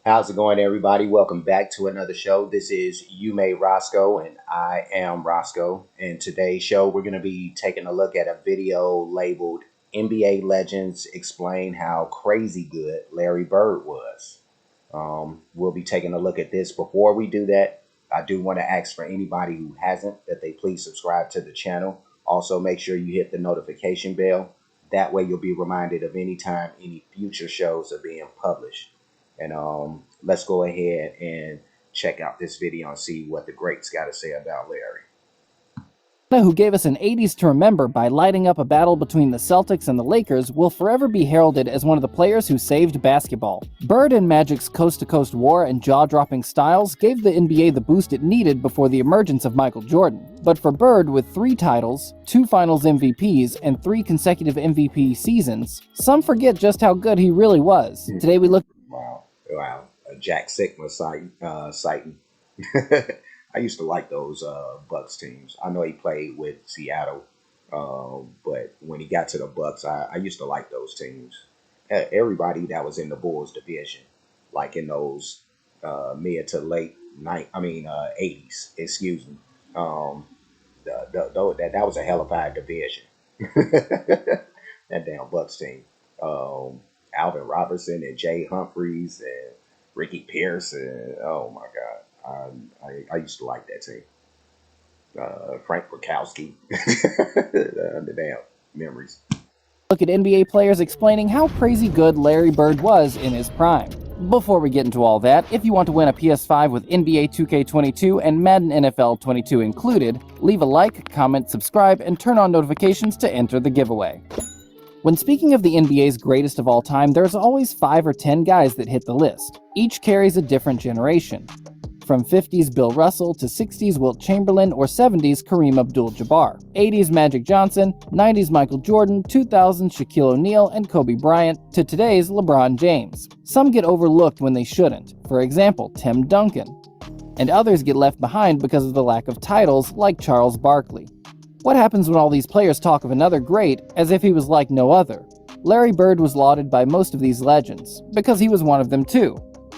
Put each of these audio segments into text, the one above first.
How's it going, everybody? Welcome back to another show. This is You Made Roscoe, and I am Roscoe. In today's show, we're going to be taking a look at a video labeled NBA Legends Explain How Crazy Good Larry Bird Was. We'll be taking a look at this. Before we do that, I do want to ask for anybody who hasn't that they please subscribe to the channel. Also, make sure you hit the notification bell. That way, you'll be reminded of any time any future shows are being published. And let's go ahead and check out this video and see what the greats got to say about Larry. Who gave us an 80s to remember by lighting up a battle between the Celtics and the Lakers will forever be heralded as one of the players who saved basketball. Bird and Magic's coast-to-coast war and jaw-dropping styles gave the NBA the boost it needed before the emergence of Michael Jordan. But for Bird, with 3 titles, 2 Finals MVPs, and 3 consecutive MVP seasons, some forget just how good he really was. Today we look... Wow, a Jack Sigma sighting. I used to like those Bucks teams. I know he played with Seattle, but when he got to the Bucks, I used to like those teams. Everybody that was in the Bulls division, like in those mid to late 80s. Excuse me. That was a hell of a division. That damn Bucks team. Alvin Robertson and Jay Humphries and Ricky Pierce and oh my God, I used to like that team. Frank Bukowski, the damn memories. Look at NBA players explaining how crazy good Larry Bird was in his prime. Before we get into all that, if you want to win a PS5 with NBA 2K22 and Madden NFL 22 included, leave a like, comment, subscribe, and turn on notifications to enter the giveaway. When speaking of the NBA's greatest of all time, there's always 5 or 10 guys that hit the list. Each carries a different generation. From 50s Bill Russell to 60s Wilt Chamberlain or 70s Kareem Abdul-Jabbar, 80s Magic Johnson, 90s Michael Jordan, 2000s Shaquille O'Neal and Kobe Bryant, to today's LeBron James. Some get overlooked when they shouldn't, for example, Tim Duncan. And others get left behind because of the lack of titles, like Charles Barkley. What happens when all these players talk of another great as if he was like no other? Larry Bird was lauded by most of these legends, because he was one of them too.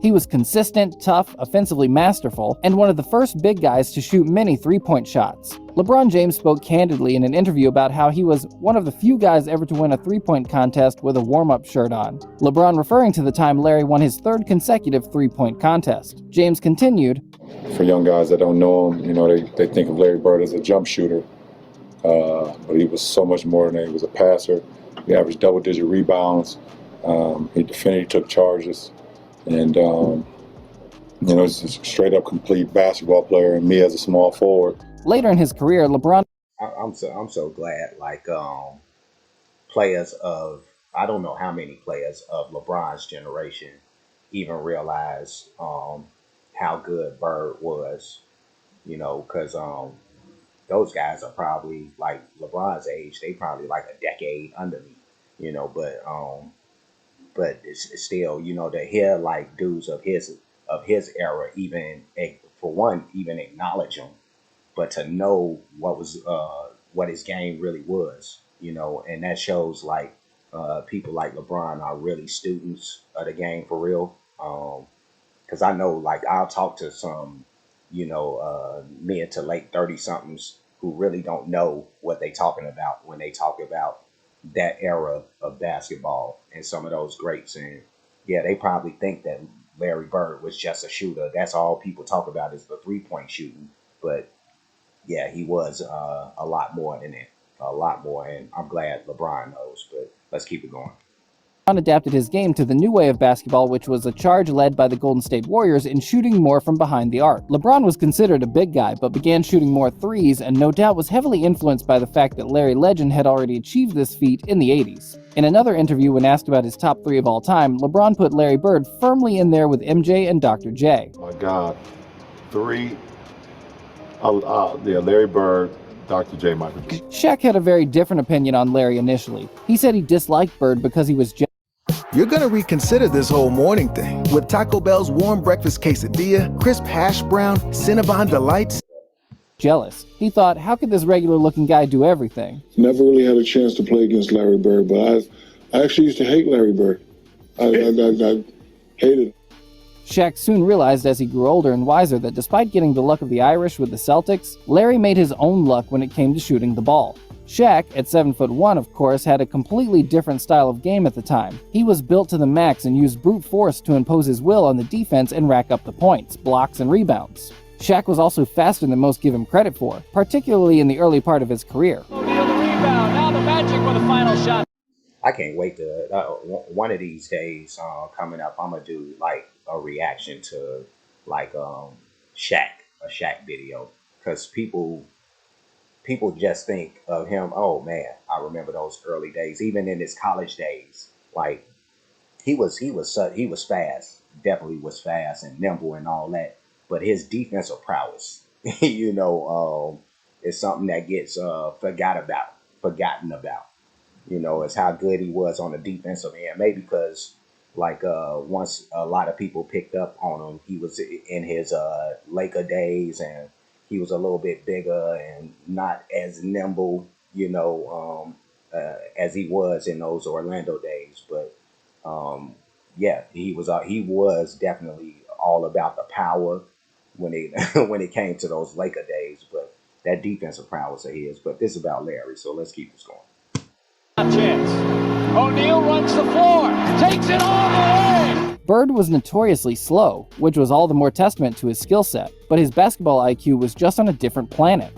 He was consistent, tough, offensively masterful, and one of the first big guys to shoot many three-point shots. LeBron James spoke candidly in an interview about how he was one of the few guys ever to win a three-point contest with a warm-up shirt on. LeBron referring to the time Larry won his 3rd consecutive three-point contest. James continued, "For young guys that don't know him, they think of Larry Bird as a jump shooter. But he was so much more than that. He was a passer. He averaged double-digit rebounds. He defended, he took charges. And, he's just a straight-up complete basketball player, and me as a small forward." Later in his career, LeBron... I'm so glad, players of, I don't know how many players of LeBron's generation even realize how good Bird was, because those guys are probably like LeBron's age. They probably like a decade under me, but it's still, to hear like dudes of his era even for one even acknowledge him, but to know what his game really was, and that shows like people like LeBron are really students of the game for real. Because I know like I'll talk to some mid to late 30 somethings who really don't know what they talking about when they talk about that era of basketball and some of those greats. And yeah, they probably think that Larry Bird was just a shooter. That's all people talk about is the 3-point shooting. But yeah, he was a lot more than that, a lot more. And I'm glad LeBron knows, but let's keep it going. Adapted his game to the new way of basketball, which was a charge led by the Golden State Warriors in shooting more from behind the arc. LeBron was considered a big guy, but began shooting more threes and no doubt was heavily influenced by the fact that Larry Legend had already achieved this feat in the 80s. In another interview when asked about his top 3 of all time, LeBron put Larry Bird firmly in there with MJ and Dr. J. My God, 3, Larry Bird, Dr. J, Michael J. Shaq had a very different opinion on Larry initially. He said he disliked Bird because he was You're gonna reconsider this whole morning thing. With Taco Bell's warm breakfast quesadilla, crisp hash brown, Cinnabon delights. jealous. He thought, how could this regular-looking guy do everything? Never really had a chance to play against Larry Bird, but I actually used to hate Larry Bird. I hated him. Shaq soon realized as he grew older and wiser that despite getting the luck of the Irish with the Celtics, Larry made his own luck when it came to shooting the ball. Shaq, at 7'1", of course, had a completely different style of game at the time. He was built to the max and used brute force to impose his will on the defense and rack up the points, blocks, and rebounds. Shaq was also faster than most give him credit for, particularly in the early part of his career. O'Neal the rebound, now the Magic with a final shot. I can't wait to one of these days coming up. I'm gonna do like a reaction to like Shaq, a Shaq video, because people just think of him. Oh man, I remember those early days, even in his college days. Like he was fast, definitely was fast and nimble and all that. But his defensive prowess, is something that gets forgotten about. Is how good he was on the defensive end. Maybe because once a lot of people picked up on him, he was in his Laker days and he was a little bit bigger and not as nimble, as he was in those Orlando days. But yeah, he was definitely all about the power when it came to those Laker days. But that defensive prowess of his. But this is about Larry, so let's keep this going. Chance. O'Neal runs the floor, takes it all the way. Bird was notoriously slow, which was all the more testament to his skill set, but his basketball IQ was just on a different planet.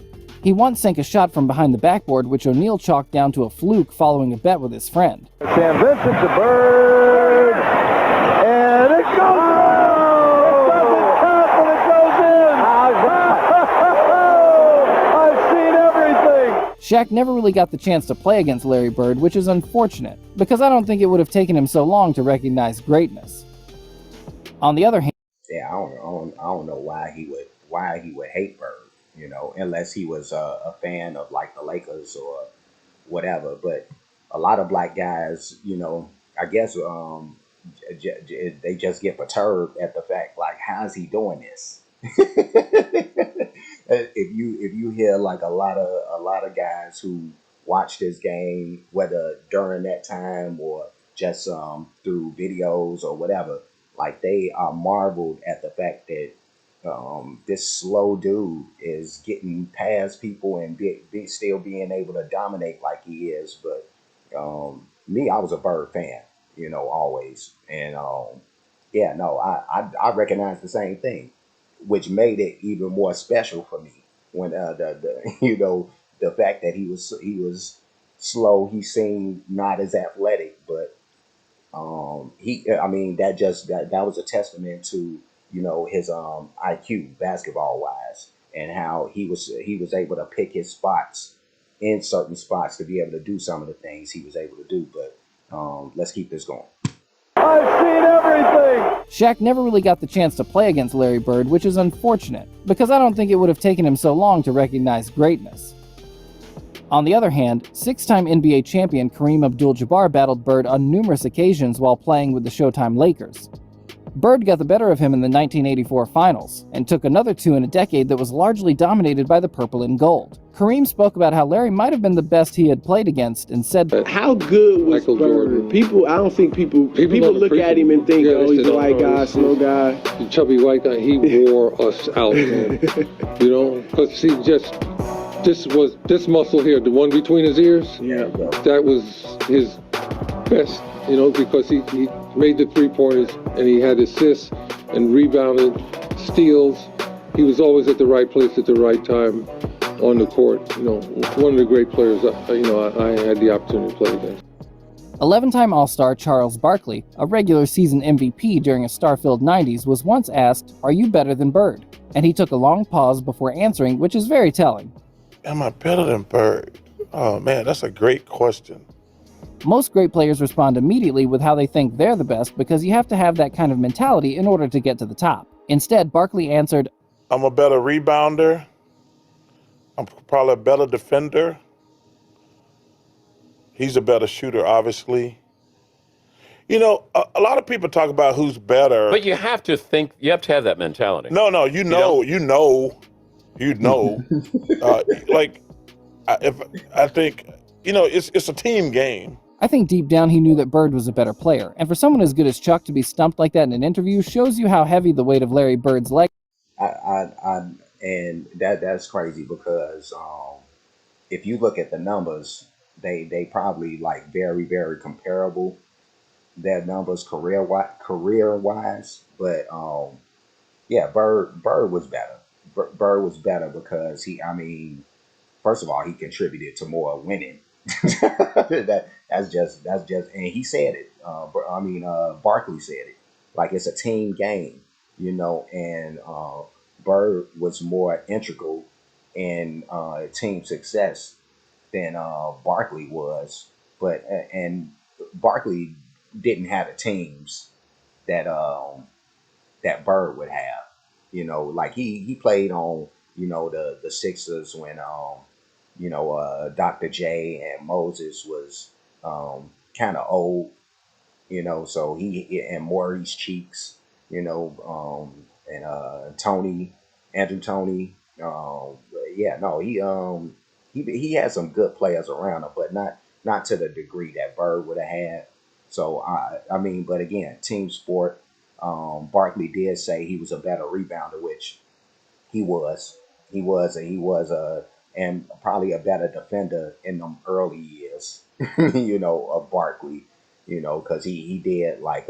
He once sank a shot from behind the backboard, which O'Neal chalked down to a fluke following a bet with his friend. Sam Vincent to Bird, and it goes in! It doesn't count, but it goes in! I've seen everything! Shaq never really got the chance to play against Larry Bird, which is unfortunate, because I don't think it would have taken him so long to recognize greatness. On the other hand, yeah, I don't know why he would hate Bird, unless he was a fan of like the Lakers or whatever. But a lot of black guys, I guess they just get perturbed at the fact, like, how is he doing this? If you hear like a lot of guys who watch this game, whether during that time or just through videos or whatever, like they are marveled at the fact that this slow dude is getting past people and still being able to dominate like he is. But me, I was a Bird fan, always, and yeah, no, I recognize the same thing, which made it even more special for me when the fact that he was slow, he seemed not as athletic, but that was a testament to his IQ basketball wise, and how he was able to pick his spots in certain spots to be able to do some of the things he was able to do. But let's keep this going. I've seen everything! Shaq never really got the chance to play against Larry Bird, which is unfortunate, because I don't think it would have taken him so long to recognize greatness. On the other hand, six-time NBA champion Kareem Abdul-Jabbar battled Bird on numerous occasions while playing with the Showtime Lakers. Bird got the better of him in the 1984 finals, and took another two in a decade that was largely dominated by the purple and gold. Kareem spoke about how Larry might have been the best he had played against, and said, how good was Michael Bird? Jordan. I don't think people look at him and think, Yeah, he's a white guy, slow guy. The chubby white guy, he wore us out, man. Because see, this muscle here, the one between his ears, Yeah. that was his best, because he made the three-pointers and he had assists and rebounded, steals. He was always at the right place at the right time on the court. One of the great players, I had the opportunity to play against. 11-time All-Star Charles Barkley, a regular season MVP during a star-filled 90s, was once asked, "Are you better than Bird?" And he took a long pause before answering, which is very telling. Am I better than Bird? Oh man, that's a great question. Most great players respond immediately with how they think they're the best, because you have to have that kind of mentality in order to get to the top. Instead, Barkley answered, I'm a better rebounder. I'm probably a better defender. He's a better shooter, obviously. A lot of people talk about who's better. But you have to have that mentality. No, you know. I think, it's a team game. I think deep down he knew that Bird was a better player, and for someone as good as Chuck to be stumped like that in an interview shows you how heavy the weight of Larry Bird's leg. And that's crazy because if you look at the numbers, they probably like very, very comparable, their numbers career wise, but yeah, Bird was better. Bird was better because first of all, he contributed to more winning. That's just, and he said it. Barkley said it. Like, it's a team game, and Bird was more integral in team success than Barkley was. But and Barkley didn't have the teams that that Bird would have. Like he played on the Sixers when Dr. J and Moses was kind of old, so he and Maurice Cheeks, and Andrew Toney. He had some good players around him, but not to the degree that Bird would have had. So but again, team sport. Barkley did say he was a better rebounder, which he was. He was and probably a better defender in them early years, of Barkley, because he did like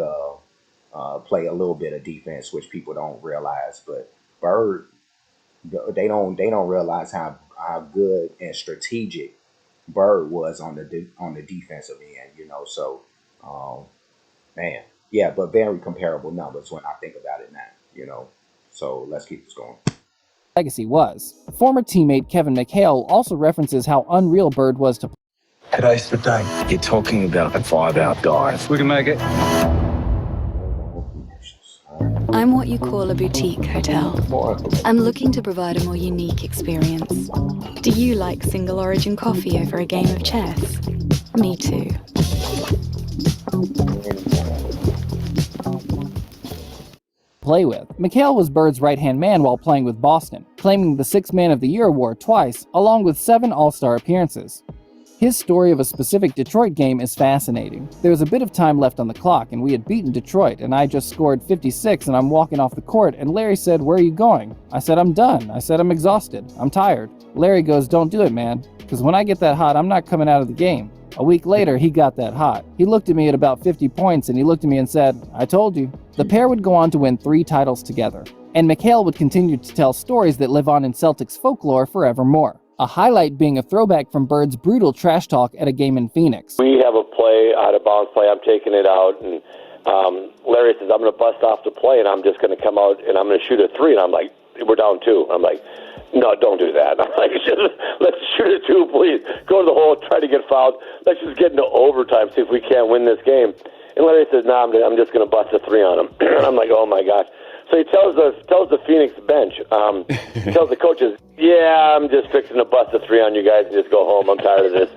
play a little bit of defense, which people don't realize. But Bird, they don't realize how good and strategic Bird was on the defensive end, So, man, yeah, but very comparable numbers when I think about it now, So let's keep this going. Legacy was. Former teammate Kevin McHale also references how unreal Bird was to play. Today's the day. You're talking about a 5-hour dive. We can make it. I'm what you call a boutique hotel. I'm looking to provide a more unique experience. Do you like single origin coffee over a game of chess? Me too. Play with. McHale was Bird's right-hand man while playing with Boston, claiming the Sixth Man of the Year award twice, along with 7 All-Star appearances. His story of a specific Detroit game is fascinating. There was a bit of time left on the clock, and we had beaten Detroit, and I just scored 56, and I'm walking off the court, and Larry said, "Where are you going?" I said, "I'm done." I said, "I'm exhausted. I'm tired." Larry goes, "Don't do it, man, because when I get that hot, I'm not coming out of the game." A week later, he got that hot. He looked at me at about 50 points, and he looked at me and said, "I told you." The pair would go on to win 3 titles together, and McHale would continue to tell stories that live on in Celtics folklore forevermore. A highlight being a throwback from Bird's brutal trash talk at a game in Phoenix. We have a play, out of bounds play, I'm taking it out, and Larry says, "I'm going to bust off the play, and I'm just going to come out, and I'm going to shoot a 3, and I'm like, "We're down 2. I'm like, "No, don't do that." I'm like, "Let's shoot a 2, please. Go to the hole, try to get fouled. Let's just get into overtime, see if we can't win this game." And Larry says, "No, I'm just going to bust a 3 on him." And I'm like, "Oh my gosh." So he tells the Phoenix bench, he tells the coaches, "Yeah, I'm just fixing to bust a 3 on you guys and just go home. I'm tired of this."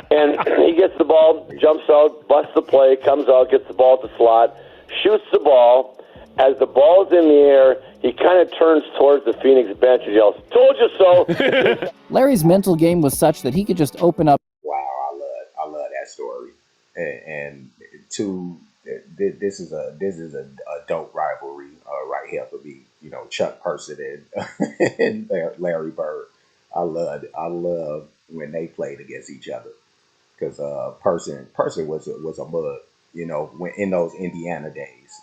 And he gets the ball, jumps out, busts the play, comes out, gets the ball at the slot, shoots the ball. As the ball's in the air, he kind of turns towards the Phoenix bench and yells, "Told you so." Larry's mental game was such that he could just open up. Wow, I love that story. And this is a dope rivalry right here for me. Chuck Person and Larry Bird. I love when they played against each other because Person was a mug. When in those Indiana days.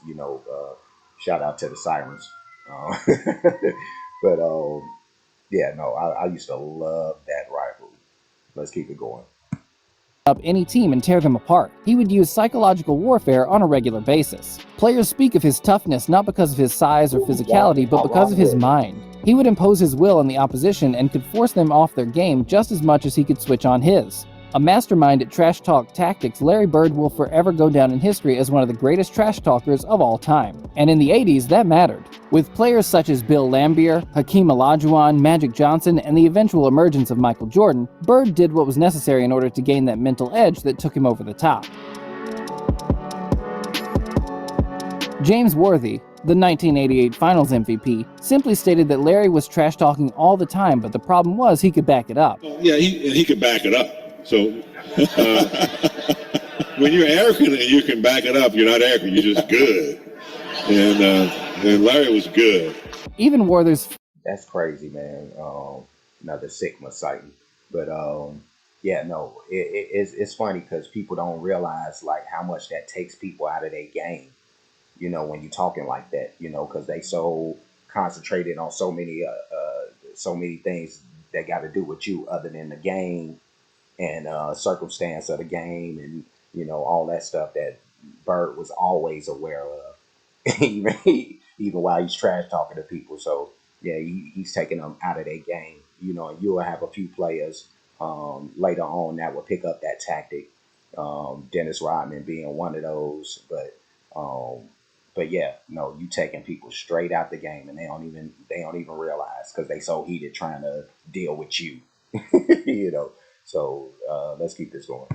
Shout out to the Sirens. But I used to love that rivalry. Let's keep it going. Up any team and tear them apart. He would use psychological warfare on a regular basis. Players speak of his toughness not because of his size or physicality, but because of his mind. He would impose his will on the opposition and could force them off their game just as much as he could switch on his. A mastermind at trash talk tactics, Larry Bird will forever go down in history as one of the greatest trash talkers of all time. And in the 80s, that mattered. With players such as Bill Laimbeer, Hakeem Olajuwon, Magic Johnson, and the eventual emergence of Michael Jordan, Bird did what was necessary in order to gain that mental edge that took him over the top. James Worthy, the 1988 Finals MVP, simply stated that Larry was trash talking all the time, but the problem was he could back it up. Yeah, he could back it up. So when you're arrogant and you can back it up, you're not arrogant. You're just good. And Larry was good. Even Werther's That's crazy, man. Another Sigma sighting, but yeah, no, it's funny because people don't realize like how much that takes people out of their game. You know, when you're talking like that, you know, because they so concentrated on so many things that got to do with you other than the game and circumstance of the game and you know all that stuff that Bird was always aware of, even even while he's trash talking to people. So yeah, he's taking them out of their game. You know, and you'll have a few players later on that will pick up that tactic. Dennis Rodman being one of those, but yeah, no, you taking people straight out the game, and they don't even realize because they so heated trying to deal with you, you know. So let's keep this going.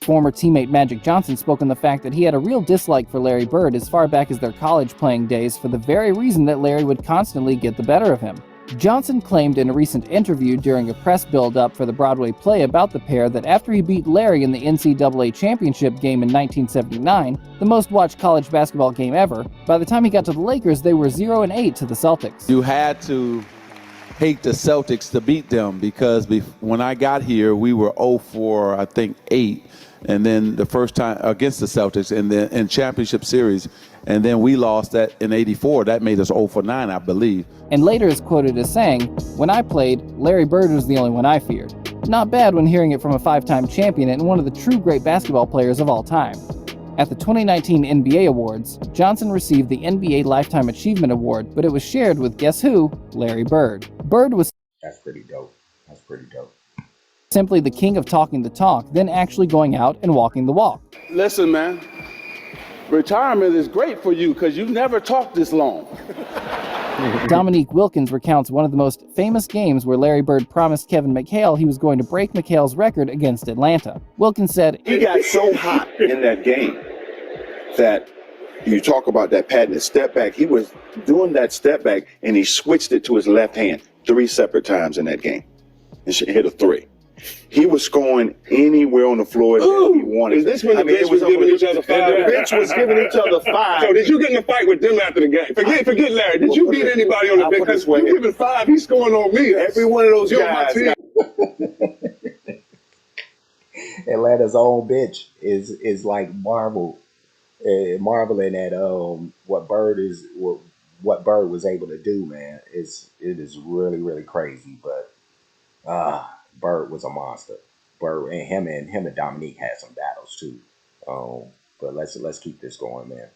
former teammate Magic Johnson spoke on the fact that he had a real dislike for Larry Bird as far back as their college playing days for the very reason that Larry would constantly get the better of him. Johnson claimed in a recent interview during a press build-up for the Broadway play about the pair that after he beat Larry in the NCAA championship game in 1979, the most watched college basketball game ever, by the time he got to the Lakers, they were 0-8 to the Celtics. You had to hate the Celtics to beat them because when I got here, we were 0-4, I think 8, and then the first time against the Celtics in the championship series, and then we lost that in '84. That made us 0-9, I believe. And later is quoted as saying, "When I played, Larry Bird was the only one I feared." Not bad when hearing it from a 5-time champion and one of the true great basketball players of all time. At the 2019 NBA Awards, Johnson received the NBA Lifetime Achievement Award, but it was shared with guess who? Larry Bird. Bird was That's pretty dope. That's pretty dope. Simply the king of talking the talk, then actually going out and walking the walk. Listen, man, retirement is great for you because you've never talked this long. Dominique Wilkins recounts one of the most famous games where Larry Bird promised Kevin McHale he was going to break McHale's record against Atlanta. Wilkins said, "He got so hot in that game that you talk about that patented step back. He was doing that step back and he switched it to his left hand 3 separate times in that game and hit a 3. He was scoring anywhere on the floor that he wanted. Is this when the bench was giving each other 5? The bench was giving each other 5. So did you get in a fight with them after the game? Forget Larry. Did you beat anybody on the bench? Because you giving 5, he's scoring on me. Every one of those guys. Atlanta's own bench is like marveling at what Bird was able to do, man. It is really crazy, but Bird was a monster. Bird and him and Dominique had some battles too. But let's keep this going, man.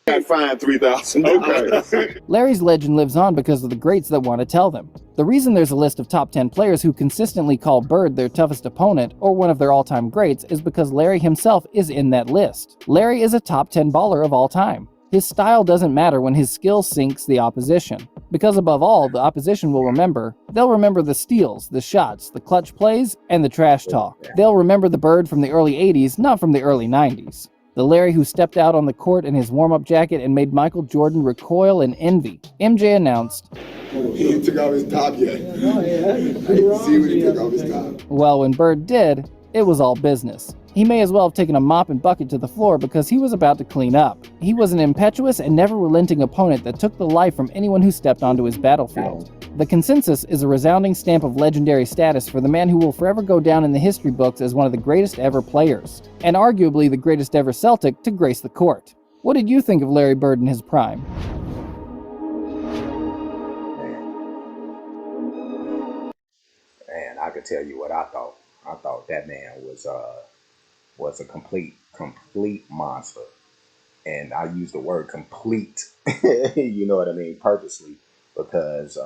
I fined $3,000. Okay. Larry's legend lives on because of the greats that want to tell them. The reason there's a list of top 10 players who consistently call Bird their toughest opponent or one of their all-time greats is because Larry himself is in that list. Larry is a top 10 baller of all time. His style doesn't matter when his skill sinks the opposition. Because above all, the opposition will remember. They'll remember the steals, the shots, the clutch plays, and the trash talk. They'll remember the Bird from the early 80s, not from the early 90s. The Larry who stepped out on the court in his warm-up jacket and made Michael Jordan recoil in envy. MJ announced, "He ain't took off his top yet." Oh, yeah. I didn't see when he took off his top. Well, when Bird did, it was all business. He may as well have taken a mop and bucket to the floor because he was about to clean up. He was an impetuous and never-relenting opponent that took the life from anyone who stepped onto his battlefield. The consensus is a resounding stamp of legendary status for the man who will forever go down in the history books as one of the greatest ever players, and arguably the greatest ever Celtic to grace the court. What did you think of Larry Bird in his prime? Man, I could tell you what I thought. I thought that man was a complete monster. And I use the word complete, you know what I mean, purposely, because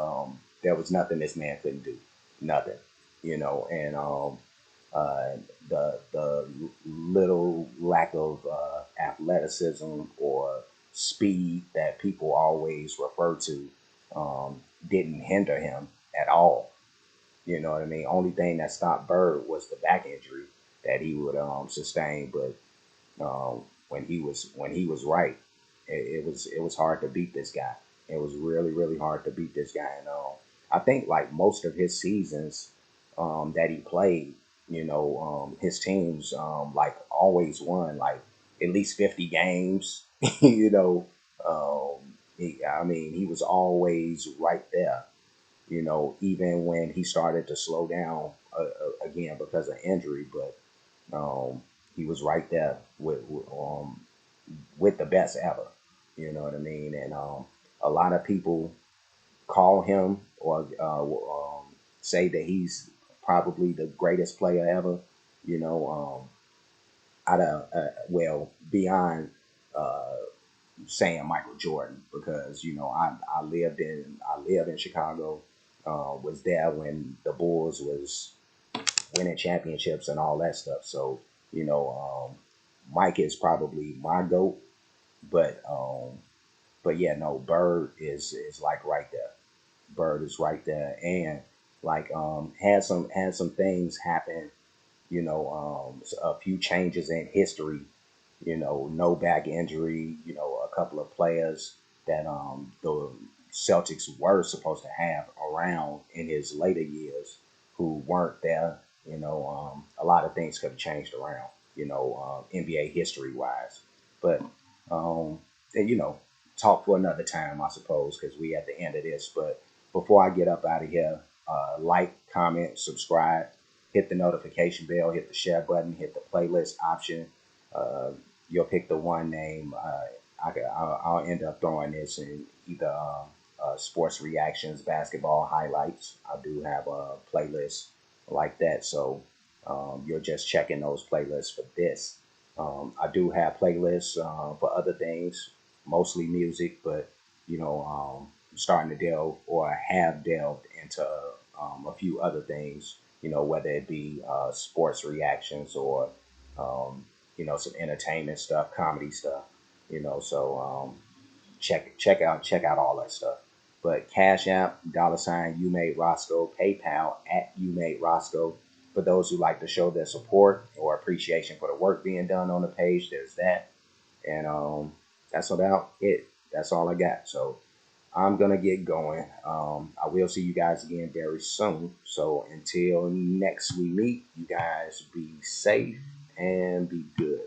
there was nothing this man couldn't do. Nothing, you know, and the little lack of athleticism or speed that people always refer to didn't hinder him at all. You know what I mean? Only thing that stopped Bird was the back injury that he would sustain, but when he was right, it was hard to beat this guy. It was really hard to beat this guy, and I think like most of his seasons that he played, his teams like always won like at least 50 games. you know, he was always right there. Even when he started to slow down again because of injury, but he was right there with the best ever. You know what I mean? And a lot of people call him or say that he's probably the greatest player ever. You know, out of beyond saying Michael Jordan, because I live in Chicago. Was there when the Bulls was winning championships and all that stuff. So Mike is probably my goat, but yeah, no, Bird is like right there. Bird is right there, and like had some things happen. A few changes in history. No back injury. A couple of players that the Celtics were supposed to have around in his later years who weren't there. A lot of things could have changed around. NBA history wise, but and, talk for another time, I suppose, because we at the end of this. But before I get up out of here, like, comment, subscribe, hit the notification bell, hit the share button, hit the playlist option. Uh, you'll pick the one name. I'll end up throwing this in either sports reactions, basketball highlights. I do have a playlist like that, so you're just checking those playlists for this. I do have playlists for other things, mostly music, but starting to delve or have delved into a few other things. Whether it be sports reactions or some entertainment stuff, comedy stuff. So check out all that stuff. But Cash App, $ you made Roscoe, PayPal at you made Roscoe. For those who like to show their support or appreciation for the work being done on the page, there's that. And that's about it. That's all I got. So I'm gonna get going. I will see you guys again very soon. So until next we meet, you guys be safe and be good.